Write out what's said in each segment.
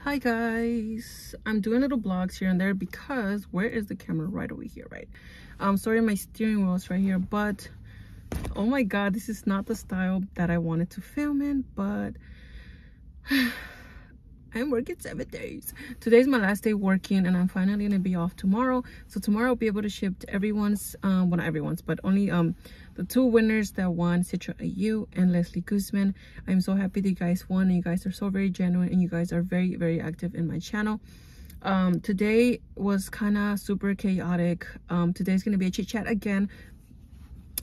Hi guys, I'm doing little vlogs here and there because where is the camera? Right over here, right? Sorry, my steering wheel is right here, but oh my god, this is not the style that I wanted to film in, but I'm working 7 days. Today's my last day working and I'm finally gonna be off tomorrow. So tomorrow I'll be able to ship to everyone's well, not everyone's, but only the 2 winners that won, Citra Ayu and Leslie Guzman. I'm so happy that you guys won, and you guys are so very genuine, and you guys are very, very active in my channel. Today was kind of super chaotic. Today's gonna be a chit chat again.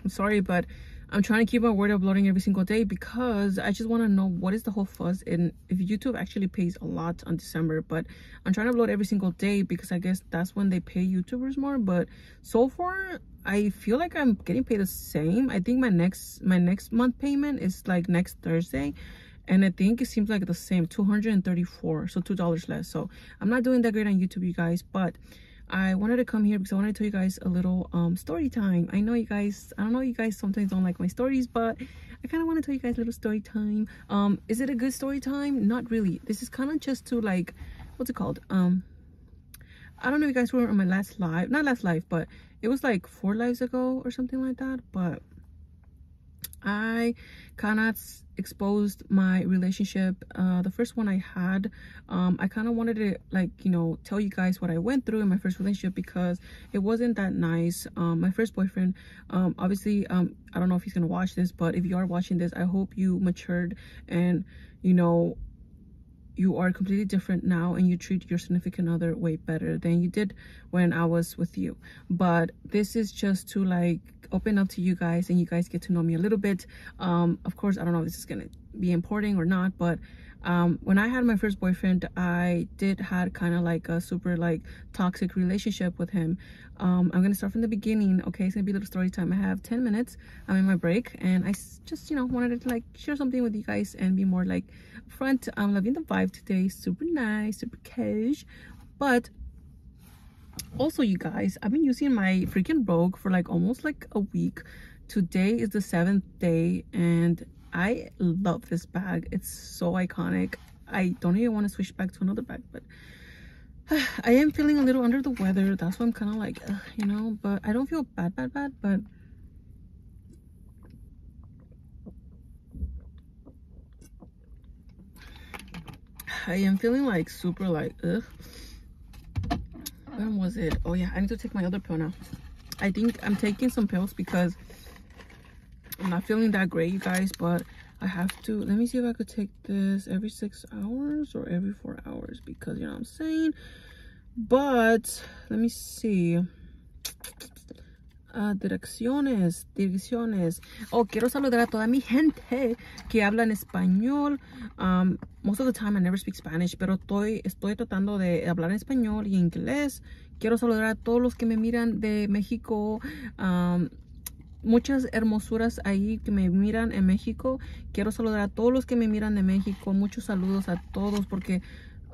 I'm sorry, but I'm trying to keep my word uploading every single day because I just want to know what is the whole fuss and if YouTube actually pays a lot on December. But I'm trying to upload every single day because I guess that's when they pay YouTubers more. But so far I feel like I'm getting paid the same. I think my next month payment is like next Thursday, and I think it seems like the same, $234, so $2 less. So I'm not doing that great on YouTube, you guys, but I wanted to come here because I wanted to tell you guys a little story time. I know you guys, I don't know, you guys sometimes don't like my stories, but I kind of want to tell you guys a little story time. Is it a good story time? Not really. This is kind of just to, like, what's it called? I don't know if you guys were on my last live, not last live, but it was like 4 lives ago or something like that. But I kind of exposed my relationship, the first one I had. I kind of wanted to, like, you know, tell you guys what I went through in my first relationship because it wasn't that nice. My first boyfriend, obviously, I don't know if he's gonna watch this, but if you are watching this, I hope you matured and, you know, you are completely different now and you treat your significant other way better than you did when I was with you. But this is just to, like, open up to you guys and you guys get to know me a little bit. Of course, I don't know if this is gonna be important or not, but when I had my first boyfriend, I did had kind of like a super, like, toxic relationship with him. I'm gonna start from the beginning. Okay, it's gonna be a little story time. I have 10 minutes. I'm in my break and I just, you know, wanted to, like, share something with you guys and be more, like, front. I'm loving the vibe today. Super nice, super cash. But also, you guys, I've been using my freaking Rogue for like almost like a week. Today is the 7th day and I love this bag. It's so iconic. I don't even want to switch back to another bag, but I am feeling a little under the weather. That's why I'm kind of like, you know, but I don't feel bad, but I am feeling like super, like, when was it? Oh yeah, I need to take my other pill now. I think I'm taking some pills because I'm not feeling that great, you guys, but I have to. Let me see if I could take this every 6 hours or every 4 hours, because you know what I'm saying. But let me see. Direcciones. Oh, quiero saludar a toda mi gente que habla en español. Most of the time I never speak Spanish, pero estoy tratando de hablar en español y inglés. Quiero saludar a todos los que me miran de México. Muchas hermosuras ahí que me miran en México. Quiero saludar a todos los que me miran de México. Muchos saludos a todos, porque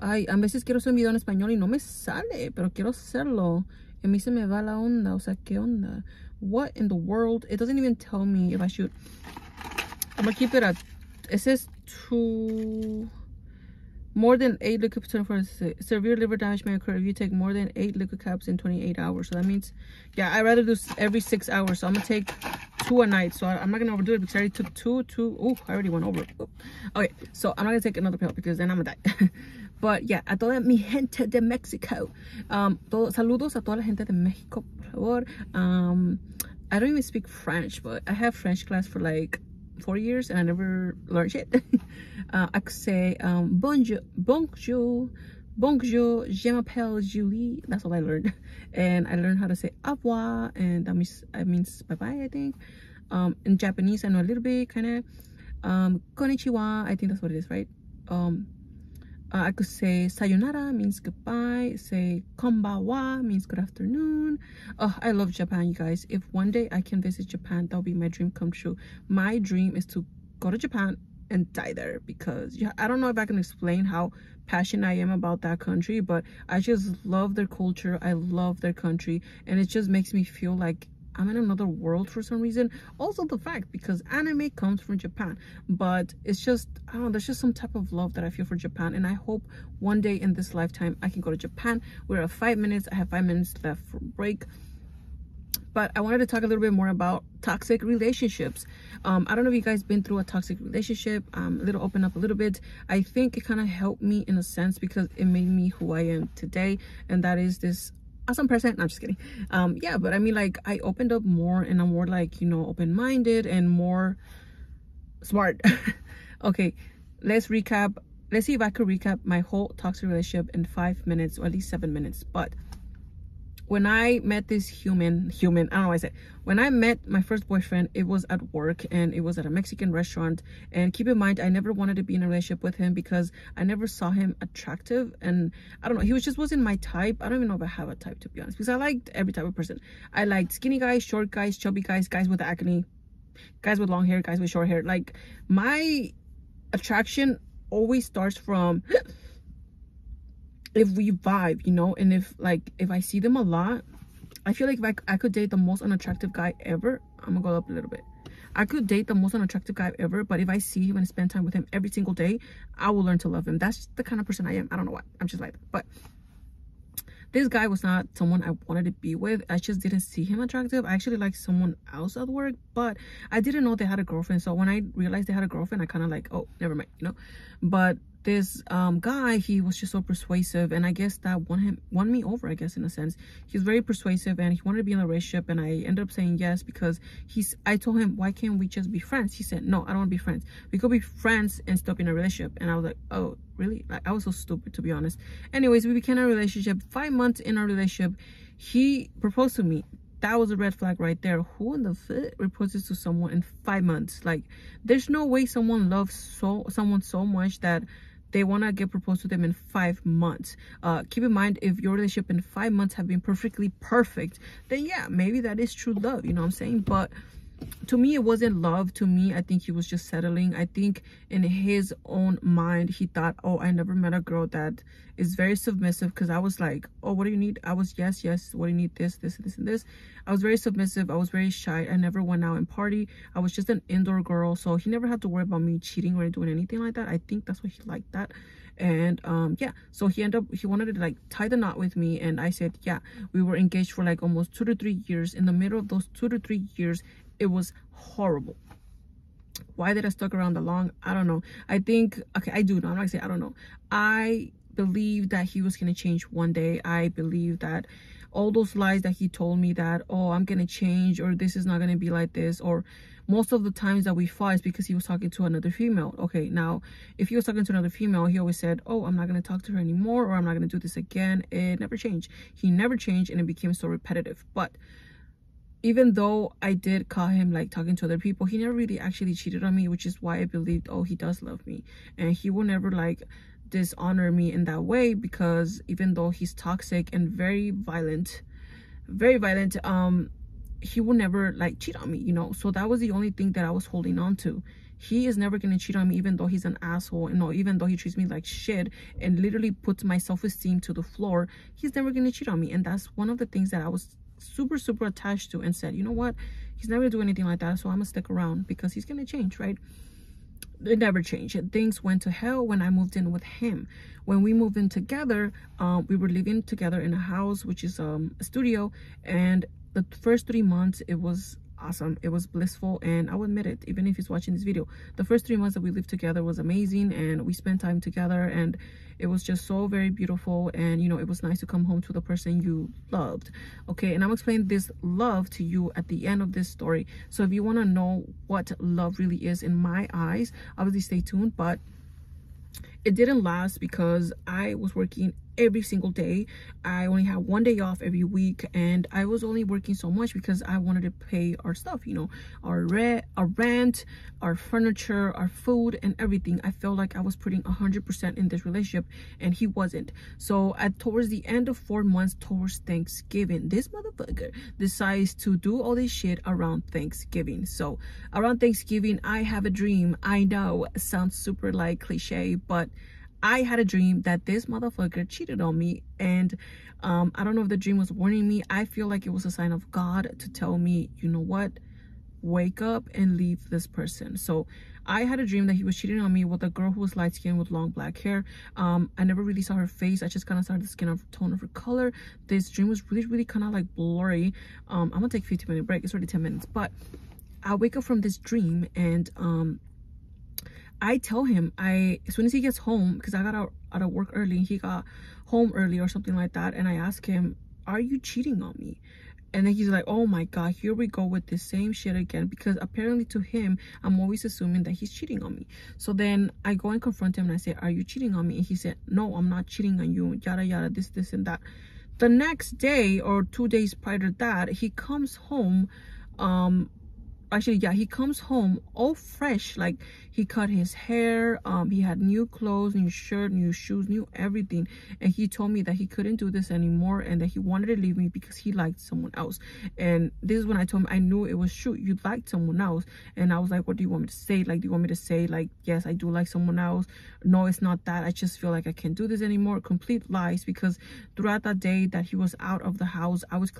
ay, a veces quiero hacer un video en español y no me sale, pero quiero hacerlo. Y a mí se me va la onda. O sea, ¿qué onda? What in the world? It doesn't even tell me if I should. I'm gonna keep it at, it says more than 8 liquid caps for severe liver damage may occur if you take more than 8 liquid caps in 28 hours. So that means, yeah, I'd rather do every 6 hours. So I'm gonna take 2 a night. So I'm not gonna overdo it because I already took 2. Oh, I already went over. Okay, so I'm not gonna take another pill because then I'm gonna die. But yeah, a toda mi gente de Mexico. Saludos a toda la gente de México, por favor. I don't even speak French, but I have French class for like 4 years and I never learned shit. I could say bonjour, je m'appelle Julie. That's all I learned. And I learned how to say au revoir, and that means bye-bye, I think. In Japanese, I know a little bit, kind of. Konnichiwa, I think that's what it is, right? I could say sayonara, means goodbye. Say konbanwa, means good afternoon. Oh, I love Japan, you guys. If one day I can visit Japan, that'll be my dream come true. My dream is to go to Japan and die there, because yeah, I don't know if I can explain how passionate I am about that country, but I just love their culture. I love their country, and it just makes me feel like I'm in another world for some reason. Also the fact because anime comes from Japan, but it's just, I don't know, there's just some type of love that I feel for Japan, and I hope one day in this lifetime I can go to Japan. We're at 5 minutes. I have 5 minutes left for break. But I wanted to talk a little bit more about toxic relationships. I don't know if you guys been through a toxic relationship. A little open up a little bit. I think it kind of helped me in a sense because it made me who I am today, and that is this awesome person. No, I'm just kidding. Yeah, but I mean, like, I opened up more, and I'm more like, you know, open-minded and more smart. Okay, let's recap. Let's see if I could recap my whole toxic relationship in 5 minutes, or at least 7 minutes. But when I met this human, I don't know what I said. When I met my first boyfriend, it was at work, and it was at a Mexican restaurant. And keep in mind, I never wanted to be in a relationship with him because I never saw him attractive. And I don't know, he just wasn't my type. I don't even know if I have a type, to be honest, because I liked every type of person. I liked skinny guys, short guys, chubby guys, guys with acne, guys with long hair, guys with short hair. Like, my attraction always starts from if we vibe, you know. And if I see them a lot, I feel like if I could date the most unattractive guy ever, I'm gonna go up a little bit. I could date the most unattractive guy ever, but if I see him and spend time with him every single day, I will learn to love him. That's the kind of person I am. I don't know why, I'm just like that. But this guy was not someone I wanted to be with. I just didn't see him attractive. I actually liked someone else at work, but I didn't know they had a girlfriend. So when I realized they had a girlfriend, I kind of like, oh, never mind, you know. But this guy, he was just so persuasive, and I guess that won me over, I guess, in a sense. He was very persuasive, and he wanted to be in a relationship, and I ended up saying yes because I told him, why can't we just be friends? He said, no, I don't want to be friends. We could be friends and still be in a relationship. And I was like, oh, really? Like, I was so stupid, to be honest. Anyways, we became a relationship. 5 months in our relationship, he proposed to me. That was a red flag right there. Who in the fuck proposes to someone in 5 months? Like, there's no way someone loves someone so much that they want to get proposed to them in 5 months. Keep in mind, if your relationship in 5 months have been perfectly perfect, then yeah, maybe that is true love, you know what I'm saying? But to me, it wasn't love. To me, I think he was just settling. I think in his own mind, he thought, oh, I never met a girl that is very submissive. Because I was like, oh, what do you need? I was, yes. What do you need? This, and this. I was very submissive. I was very shy. I never went out and party. I was just an indoor girl. So he never had to worry about me cheating or doing anything like that. I think that's what he liked that. And yeah, so he wanted to like tie the knot with me, and I said yeah. We were engaged for like almost 2 to 3 years. In the middle of those 2 to 3 years, it was horrible. Why did I stuck around that long? I don't know. I think, okay, I do know. I'm not gonna say I don't know. I believe that he was gonna change one day. I believe that all those lies that he told me that, oh, I'm gonna change, or this is not gonna be like this, or most of the times that we fought is because he was talking to another female. Okay, now if he was talking to another female, he always said, oh, I'm not gonna talk to her anymore, or I'm not gonna do this again. It never changed. He never changed, and it became so repetitive. But even though I did caught him like talking to other people, he never really actually cheated on me, which is why I believed, oh, he does love me, and he will never like dishonor me in that way, because even though he's toxic and very violent, he will never like cheat on me, you know. So that was the only thing that I was holding on to. He is never going to cheat on me, even though he's an asshole, you know, even though he treats me like shit and literally puts my self-esteem to the floor. He's never going to cheat on me. And that's one of the things that I was super attached to, and said, you know what, he's never gonna do anything like that, so I'm gonna stick around because he's gonna change, right? It never changed. Things went to hell when I moved in with him. When we moved in together, we were living together in a house, which is a studio, and the first 3 months it was awesome. It was blissful, and I will admit it, even if he's watching this video, the first 3 months that we lived together was amazing, and we spent time together, and it was just so very beautiful. And you know, it was nice to come home to the person you loved. Okay, and I'm explaining this love to you at the end of this story. So if you want to know what love really is in my eyes, obviously stay tuned. But it didn't last because I was working every single day. I only had 1 day off every week, and I was only working so much because I wanted to pay our stuff, you know, our rent, our furniture, our food, and everything. I felt like I was putting 100% in this relationship, and he wasn't. So towards the end of 4 months, towards Thanksgiving, this motherfucker decides to do all this shit around Thanksgiving. So around Thanksgiving, I have a dream. I know it sounds super like cliche, but I had a dream that this motherfucker cheated on me, and I don't know if the dream was warning me. I feel like it was a sign of God to tell me, you know what, wake up and leave this person. So I had a dream that he was cheating on me with a girl who was light skinned with long black hair. I never really saw her face. I just kind of saw the skin of tone of her color. This dream was really kind of like blurry. I'm gonna take a 15-minute break. It's already 10 minutes, but I wake up from this dream, and I tell him, as soon as he gets home, because I got out of work early, he got home early or something like that, and I ask him, are you cheating on me? And then he's like, oh my God, here we go with the same shit again, because apparently to him, I'm always assuming that he's cheating on me. So then I go and confront him and I say, are you cheating on me? And he said, no, I'm not cheating on you, yada yada, this and that. The next day or 2 days prior to that, he comes home, he comes home all fresh. Like, he cut his hair, he had new clothes, new shirt, new shoes, new everything, and he told me that he couldn't do this anymore and that he wanted to leave me because he liked someone else. And this is when I told him I knew it was true. You liked someone else. And I was like, what do you want me to say? Like, do you want me to say, like, yes, I do like someone else? No, it's not that. I just feel like I can't do this anymore. Complete lies, because throughout that day that he was out of the house, I was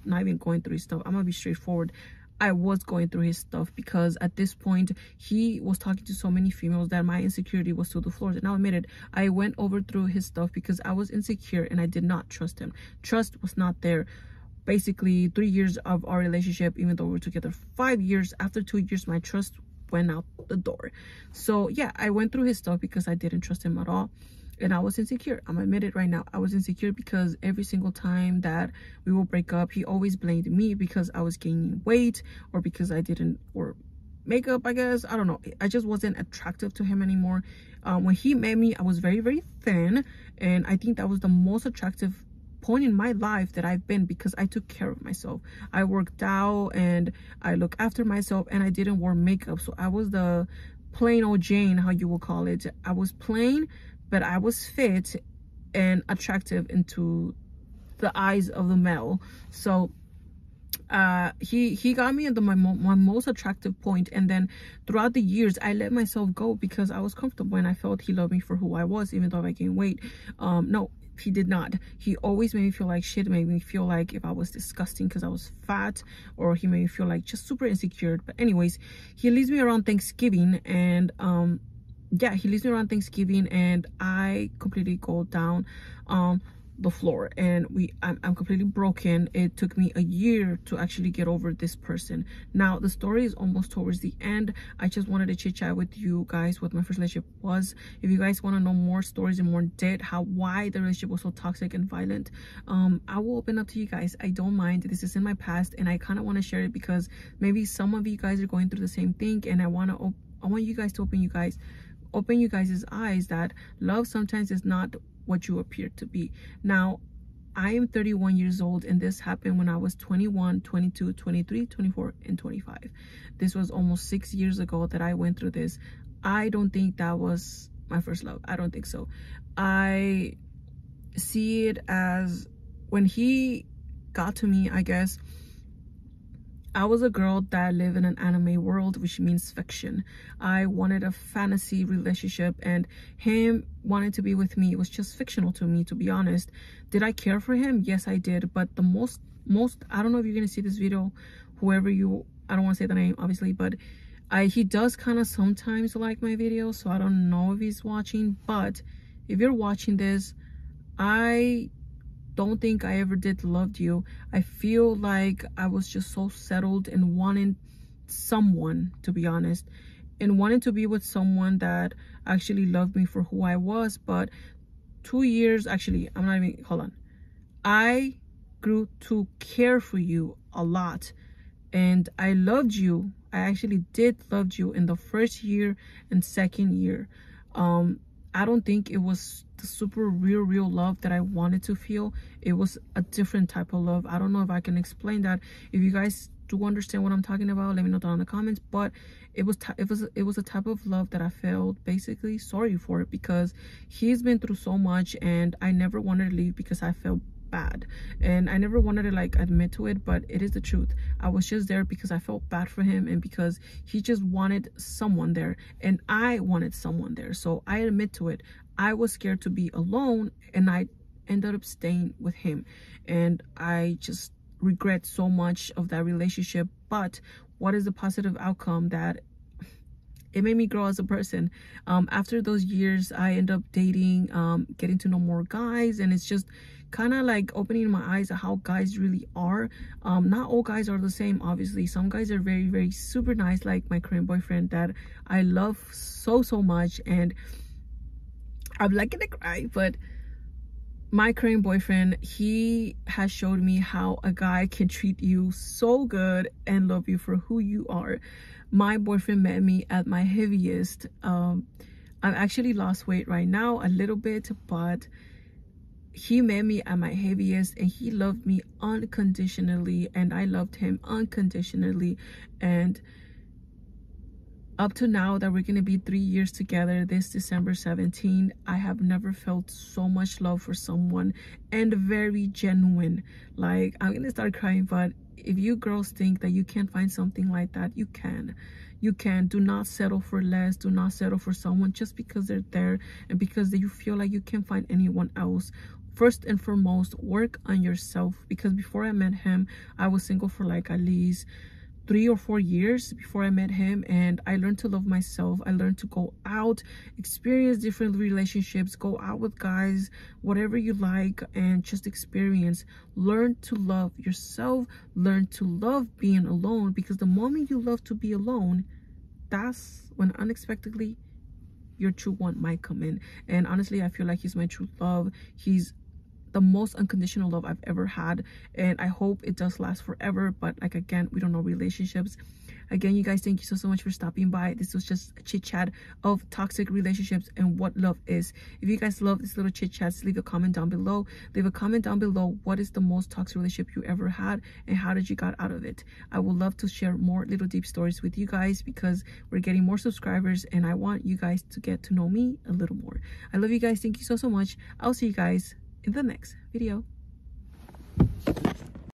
not even going through his stuff. I'm gonna be straightforward. I was going through his stuff, because at this point he was talking to so many females that my insecurity was to the floors. And I'll admit it, I went over through his stuff because I was insecure and I did not trust him. Trust was not there. Basically 3 years of our relationship, even though we were together 5 years, after 2 years my trust went out the door. So yeah, I went through his stuff because I didn't trust him at all. And I was insecure. I'm admit it right now. I was insecure because every single time that we will break up, he always blamed me because I was gaining weight, or because I didn't wear makeup, I guess. I don't know. I just wasn't attractive to him anymore. When he met me, I was very thin. And I think that was the most attractive point in my life that I've been, because I took care of myself. I worked out and I look after myself, and I didn't wear makeup. So I was the plain old Jane, how you will call it. I was plain, but I was fit and attractive into the eyes of the male. So he got me at my most attractive point. And then throughout the years, I let myself go because I was comfortable and I felt he loved me for who I was, even though I gained weight. No, he did not. He always made me feel like shit, made me feel like if I was disgusting because I was fat, or he made me feel like just super insecure. But anyways, he leaves me around Thanksgiving, and yeah, he leaves me around Thanksgiving, and I completely go down the floor, and I'm completely broken. It took me a year to actually get over this person. Now the story is almost towards the end. I just wanted to chit chat with you guys what my first relationship was. If you guys want to know more stories and more depth, why the relationship was so toxic and violent, I will open up to you guys. I don't mind. This is in my past, and I kind of want to share it because maybe some of you guys are going through the same thing, and I want you guys to open you guys' eyes that love sometimes is not what you appear to be. Now, I am 31 years old, and this happened when I was 21, 22, 23, 24, and 25. This was almost 6 years ago that I went through this. I don't think that was my first love. I don't think so. I see it as when he got to me, I guess, I was a girl that lived in an anime world, which means fiction. I wanted a fantasy relationship, and him wanting to be with me was just fictional to me, to be honest. Did I care for him? Yes, I did. But the most, I don't know if you're going to see this video, whoever you, I don't want to say the name, obviously, but he does kind of sometimes like my videos, so I don't know if he's watching. But if you're watching this, I don't think I ever did loved you. I feel like I was just so settled and wanting someone, to be honest, and wanting to be with someone that actually loved me for who I was. But 2 years, actually, I'm not even, hold on. I grew to care for you a lot, and I loved you. I actually did love you in the first year and second year. I don't think it was the super real love that I wanted to feel. It was a different type of love. I don't know if I can explain that. If you guys do understand what I'm talking about, let me know down in the comments. But it was a type of love that I felt basically sorry for it, because he's been through so much, and I never wanted to leave because I felt bad, and I never wanted to like admit to it, but it is the truth. I was just there because I felt bad for him, and because he just wanted someone there, and I wanted someone there. So I admit to it. I was scared to be alone, and I ended up staying with him, and I just regret so much of that relationship. But what is the positive outcome? That it made me grow as a person. After those years, I end up dating, getting to know more guys, and it's just kind of like opening my eyes at how guys really are. Not all guys are the same, obviously. Some guys are very, very super nice, like my Korean boyfriend that I love so much, and I'm like gonna cry. But my Korean boyfriend, he has showed me how a guy can treat you so good and love you for who you are. My boyfriend met me at my heaviest. I've actually lost weight right now a little bit, but he met me at my heaviest, and he loved me unconditionally, and I loved him unconditionally. And up to now that we're going to be 3 years together this December 17, I have never felt so much love for someone, and very genuine. Like, I'm going to start crying, but if you girls think that you can't find something like that, you can. You can. Do not settle for less. Do not settle for someone just because they're there and because you feel like you can't find anyone else. First and foremost, work on yourself, because before I met him, I was single for like at least 3 or 4 years before I met him, and I learned to love myself. I learned to go out, experience different relationships, go out with guys, whatever you like, and just experience. Learn to love yourself, learn to love being alone, because the moment you love to be alone, that's when unexpectedly your true one might come in. And honestly, I feel like he's my true love. He's the most unconditional love I've ever had, and I hope it does last forever. But like, again, we don't know relationships. Again, you guys, thank you so much for stopping by. This was just a chit chat of toxic relationships and what love is. If you guys love this little chit chats, leave a comment down below. Leave a comment down below, what is the most toxic relationship you ever had, and how did you got out of it? I would love to share more little deep stories with you guys, because we're getting more subscribers, and I want you guys to get to know me a little more. I love you guys. Thank you so much. I'll see you guys in the next video.